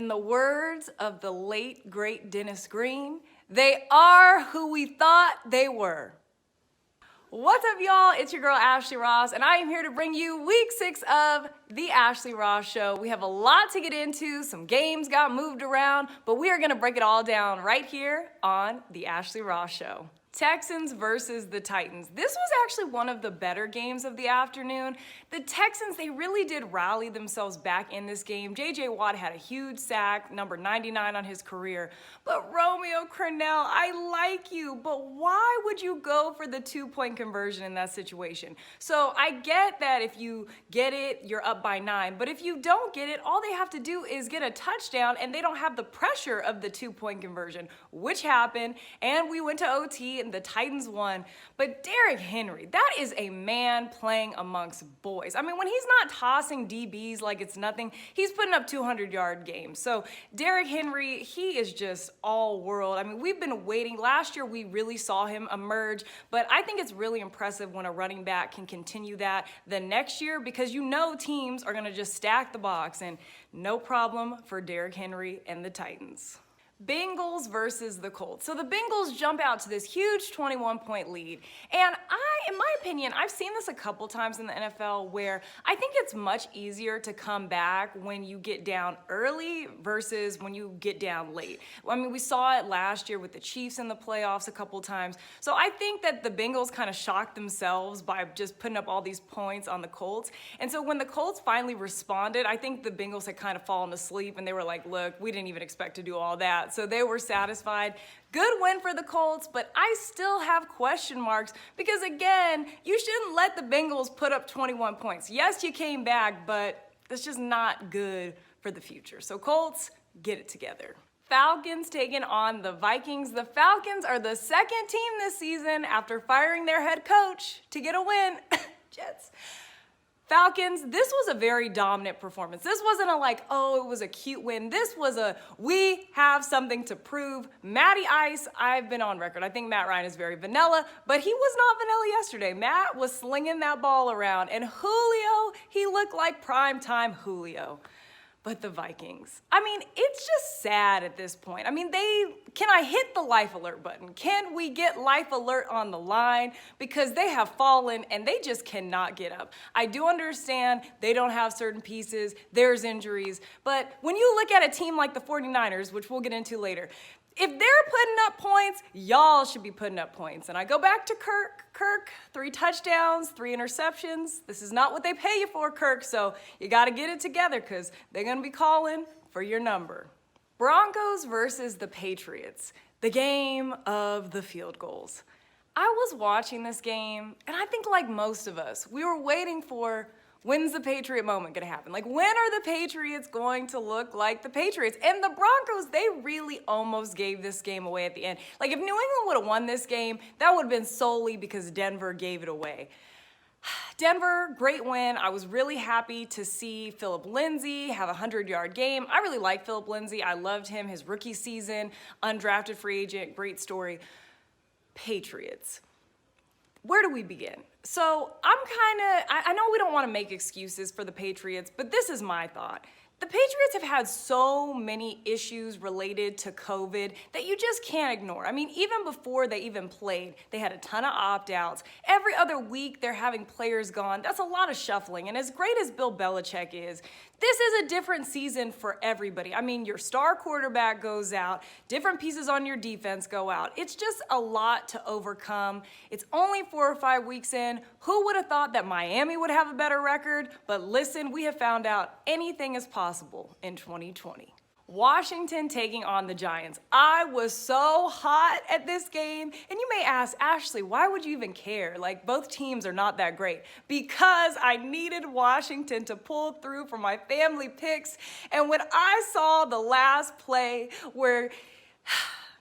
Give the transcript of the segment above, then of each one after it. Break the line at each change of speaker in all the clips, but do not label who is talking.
In the words of the late, great Dennis Green, they are who we thought they were. What's up, y'all? It's your girl, Ashley Ross, and I am here to bring you week 6 of The Ashley Ross Show. We have a lot to get into. Some games got moved around, but we are going to break it all down right here on The Ashley Ross Show. Texans versus the Titans. This was actually one of the better games of the afternoon. The Texans, they really did rally themselves back in this game. J.J. Watt had a huge sack, number 99 on his career. But Romeo Crennel, I like you, but why would you go for the 2-point conversion in that situation? So I get that if you get it, you're up by 9. But if you don't get it, all they have to do is get a touchdown, and they don't have the pressure of the 2-point conversion, which happened, and we went to OT, and the Titans won. But Derrick Henry, that is a man playing amongst boys. I mean, when he's not tossing DBs like it's nothing, he's putting up 200-yard games. So Derrick Henry, he is just all world. I mean, we've been waiting. Last year, we really saw him emerge, but I think it's really impressive when a running back can continue that the next year, because you know teams are going to just stack the box, and no problem for Derrick Henry and the Titans. Bengals versus the Colts. So the Bengals jump out to this huge 21-point lead. And in my opinion, I've seen this a couple times in the NFL where I think it's much easier to come back when you get down early versus when you get down late. I mean, we saw it last year with the Chiefs in the playoffs a couple times. So I think that the Bengals kind of shocked themselves by just putting up all these points on the Colts. And so when the Colts finally responded, I think the Bengals had kind of fallen asleep and they were like, look, we didn't even expect to do all that. So they were satisfied. Good win for the Colts, but I still have question marks because, again, you shouldn't let the Bengals put up 21 points. Yes, you came back, but that's just not good for the future. So Colts, get it together. Falcons taking on the Vikings. The Falcons are the second team this season after firing their head coach to get a win. Jets. Falcons, this was a very dominant performance. This wasn't a like, oh, it was a cute win. This was a, we have something to prove. Matty Ice, I've been on record. I think Matt Ryan is very vanilla, but he was not vanilla yesterday. Matt was slinging that ball around, and Julio, he looked like primetime Julio. But the Vikings, I mean, it's just sad at this point. I mean, can I hit the life alert button? Can we get life alert on the line? Because they have fallen and they just cannot get up. I do understand they don't have certain pieces, there's injuries, but when you look at a team like the 49ers, which we'll get into later, if they're putting up points, y'all should be putting up points. And I go back to Kirk, 3 touchdowns, 3 interceptions. This is not what they pay you for, Kirk, so you got to get it together because they're going to be calling for your number. Broncos versus the Patriots, the game of the field goals. I was watching this game, and I think like most of us, we were waiting for, when's the Patriot moment going to happen? Like, when are the Patriots going to look like the Patriots? And the Broncos, they really almost gave this game away at the end. Like, if New England would have won this game, that would have been solely because Denver gave it away. Denver, great win. I was really happy to see Phillip Lindsay have a 100-yard game. I really like Phillip Lindsay. I loved him, his rookie season, undrafted free agent, great story. Patriots. Where do we begin? So I know we don't want to make excuses for the Patriots, but this is my thought. The Patriots have had so many issues related to COVID that you just can't ignore. I mean, even before they even played, they had a ton of opt-outs. Every other week, they're having players gone. That's a lot of shuffling. And as great as Bill Belichick is, this is a different season for everybody. I mean, your star quarterback goes out, different pieces on your defense go out. It's just a lot to overcome. It's only 4 or 5 weeks in. Who would have thought that Miami would have a better record? But listen, we have found out anything is possible in 2020. Washington taking on the Giants. I was so hot at this game. And you may ask, Ashley, why would you even care? Like, both teams are not that great. Because I needed Washington to pull through for my family picks. And when I saw the last play where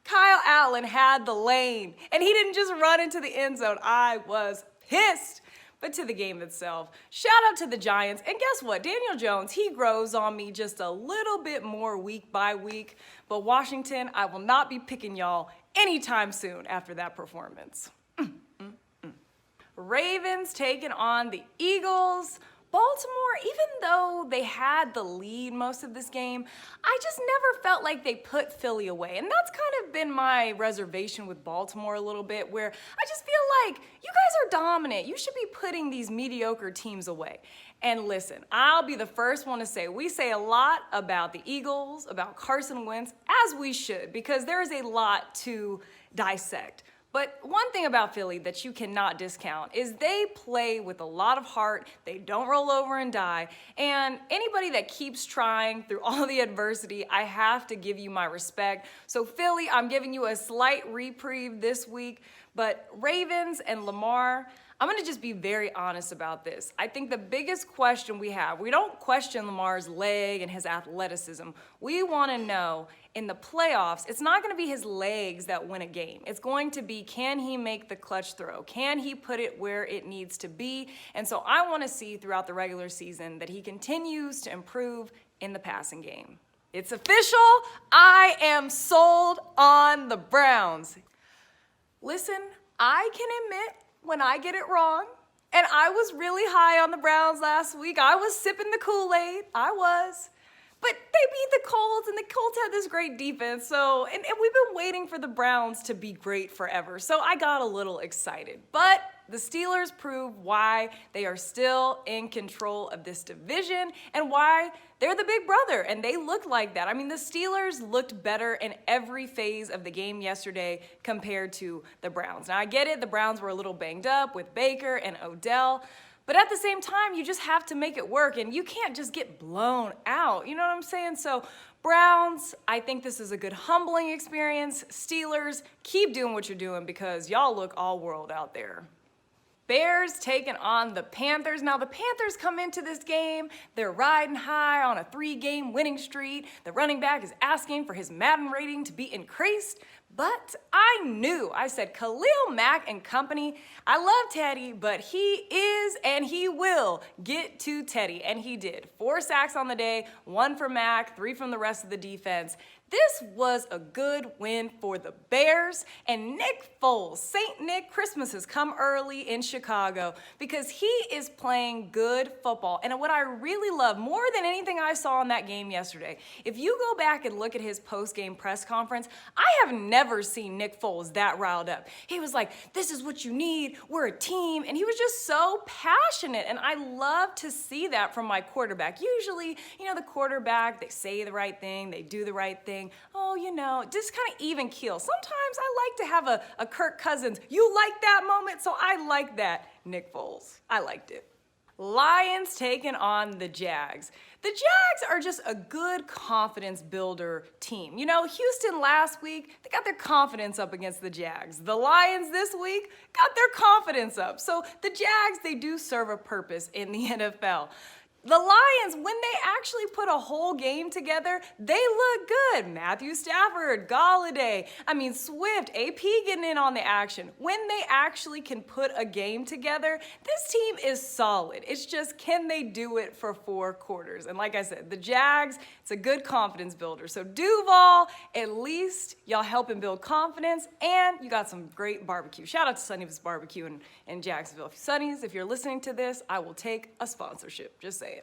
Kyle Allen had the lane and he didn't just run into the end zone, I was pissed. But to the game itself, shout out to the Giants. And guess what? Daniel Jones, he grows on me just a little bit more week by week. But Washington, I will not be picking y'all anytime soon after that performance. Ravens taking on the Eagles. Baltimore, even though they had the lead most of this game, I just never felt like they put Philly away. And that's kind of been my reservation with Baltimore a little bit, where I just feel like you guys are dominant. You should be putting these mediocre teams away. And listen, I'll be the first one to say, we say a lot about the Eagles, about Carson Wentz, as we should, because there is a lot to dissect. But one thing about Philly that you cannot discount is they play with a lot of heart. They don't roll over and die. And anybody that keeps trying through all the adversity, I have to give you my respect. So Philly, I'm giving you a slight reprieve this week. But Ravens and Lamar, I'm gonna just be very honest about this. I think the biggest question we have, we don't question Lamar's leg and his athleticism. We wanna know in the playoffs, it's not gonna be his legs that win a game. It's going to be, can he make the clutch throw? Can he put it where it needs to be? And so I wanna see throughout the regular season that he continues to improve in the passing game. It's official, I am sold on the Browns. Listen, I can admit when I get it wrong, and I was really high on the Browns last week. I was sipping the Kool-Aid, I was. But they beat the Colts, and the Colts had this great defense, so, and we've been waiting for the Browns to be great forever, so I got a little excited. But the Steelers prove why they are still in control of this division and why they're the big brother, and they look like that. I mean, the Steelers looked better in every phase of the game yesterday compared to the Browns. Now, I get it, the Browns were a little banged up with Baker and Odell, but at the same time, you just have to make it work, and you can't just get blown out. You know what I'm saying? So Browns, I think this is a good humbling experience. Steelers, keep doing what you're doing because y'all look all world out there. Bears taking on the Panthers. Now, the Panthers come into this game, they're riding high on a 3-game winning streak. The running back is asking for his Madden rating to be increased. But I said, Khalil Mack and company, I love Teddy, but he is and he will get to Teddy. And he did. 4 sacks on the day, 1 for Mack, 3 from the rest of the defense. This was a good win for the Bears, and Nick Foles, St. Nick, Christmas has come early in Chicago because he is playing good football. And what I really love, more than anything I saw in that game yesterday, if you go back and look at his post-game press conference, I have never seen Nick Foles that riled up. He was like, this is what you need, we're a team, and he was just so passionate, and I love to see that from my quarterback. Usually, the quarterback, they say the right thing, they do the right thing. Oh, just kind of even keel. Sometimes I like to have a Kirk Cousins, you like that moment? So I like that, Nick Foles. I liked it. Lions taking on the Jags. The Jags are just a good confidence builder team. Houston last week, they got their confidence up against the Jags. The Lions this week got their confidence up. So the Jags, they do serve a purpose in the NFL. The Lions, when they actually put a whole game together, they look good. Matthew Stafford, Golladay, Swift, AP getting in on the action. When they actually can put a game together, this team is solid. It's just, can they do it for 4 quarters? And like I said, the Jags, it's a good confidence builder. So Duval, at least y'all helping build confidence, and you got some great barbecue. Shout out to Sonny's Barbecue in Jacksonville. Sonny's, if you're listening to this, I will take a sponsorship. Just say it.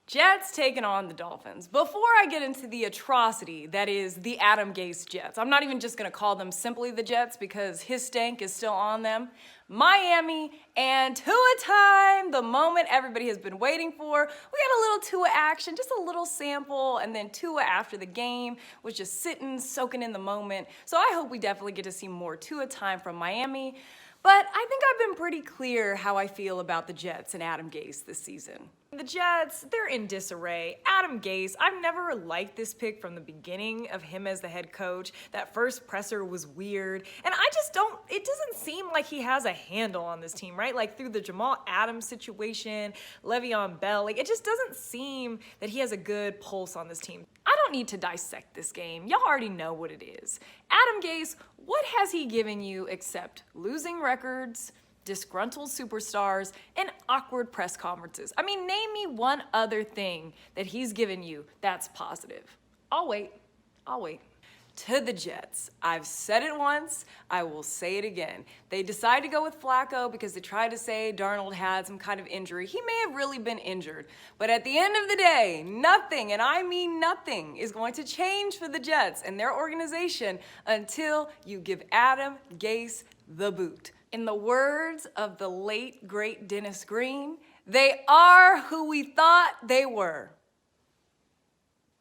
Jets taking on the Dolphins. Before I get into the atrocity that is the Adam Gase Jets, I'm not even just going to call them simply the Jets because his stank is still on them. Miami and Tua time, the moment everybody has been waiting for. We got a little Tua action, just a little sample, and then Tua after the game was just sitting, soaking in the moment. So I hope we definitely get to see more Tua time from Miami. But I think I've been pretty clear how I feel about the Jets and Adam Gase this season. The Jets, they're in disarray. Adam Gase, I've never liked this pick from the beginning of him as the head coach. That first presser was weird. And it doesn't seem like he has a handle on this team, right? Like through the Jamal Adams situation, Le'Veon Bell, it just doesn't seem that he has a good pulse on this team. I don't need to dissect this game. Y'all already know what it is. Adam Gase, what has he given you except losing records, disgruntled superstars, and awkward press conferences? Name me one other thing that he's given you that's positive. I'll wait. to the Jets. I've said it once, I will say it again. They decided to go with Flacco because they tried to say Darnold had some kind of injury. He may have really been injured, but at the end of the day, nothing, and I mean nothing, is going to change for the Jets and their organization until you give Adam Gase the boot. In the words of the late, great Dennis Green, they are who we thought they were.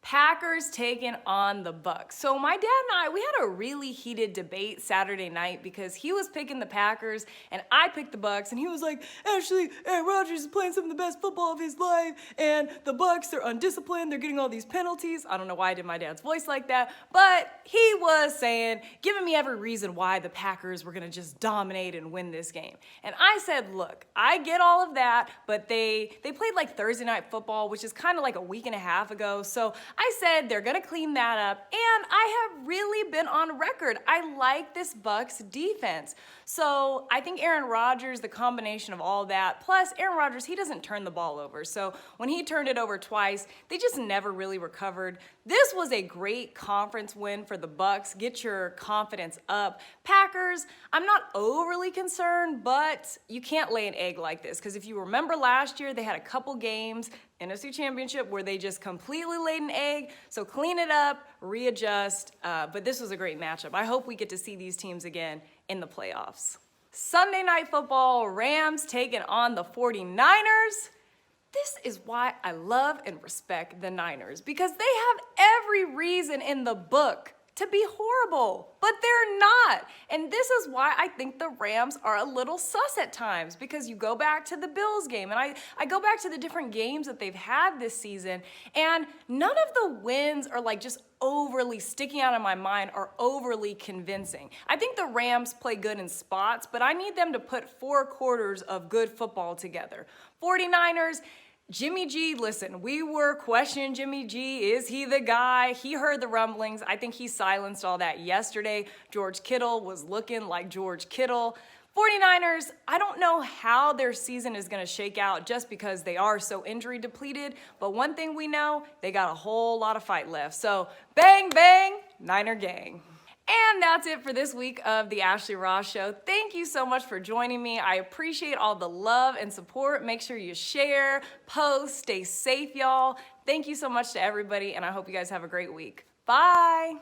Packers taking on the Bucs. So my dad and I, we had a really heated debate Saturday night because he was picking the Packers and I picked the Bucs, and he was like, "Ashley, Aaron Rodgers is playing some of the best football of his life, and the Bucs, they're undisciplined, they're getting all these penalties." I don't know why I did my dad's voice like that, but he was saying, giving me every reason why the Packers were gonna just dominate and win this game. And I said, look, I get all of that, but they played like Thursday Night Football, which is kind of like a week and a half ago, so I said they're gonna clean that up, and I have really been on record. I like this Bucs defense. So I think Aaron Rodgers, the combination of all that, plus Aaron Rodgers, he doesn't turn the ball over. So when he turned it over twice, they just never really recovered. This was a great conference win for the Bucs. Get your confidence up. Packers, I'm not overly concerned, but you can't lay an egg like this, because if you remember last year, they had a couple games, NFC Championship, where they just completely laid an egg. So clean it up, readjust, but this was a great matchup. I hope we get to see these teams again in the playoffs. Sunday Night Football, Rams taking on the 49ers. This is why I love and respect the Niners, because they have every reason in the book to be horrible, but they're not. And this is why I think the Rams are a little sus at times, because you go back to the Bills game, and I go back to the different games that they've had this season, and none of the wins are like just overly sticking out in my mind or overly convincing. I think the Rams play good in spots, but I need them to put 4 quarters of good football together. 49ers, Jimmy G, listen, we were questioning Jimmy G. Is he the guy? He heard the rumblings. I think he silenced all that yesterday. George Kittle was looking like George Kittle. 49ers, I don't know how their season is going to shake out just because they are so injury depleted, but one thing we know, they got a whole lot of fight left. So bang, bang, Niner gang. And that's it for this week of the Ashley Ross Show. Thank you so much for joining me. I appreciate all the love and support. Make sure you share, post, stay safe, y'all. Thank you so much to everybody, and I hope you guys have a great week. Bye.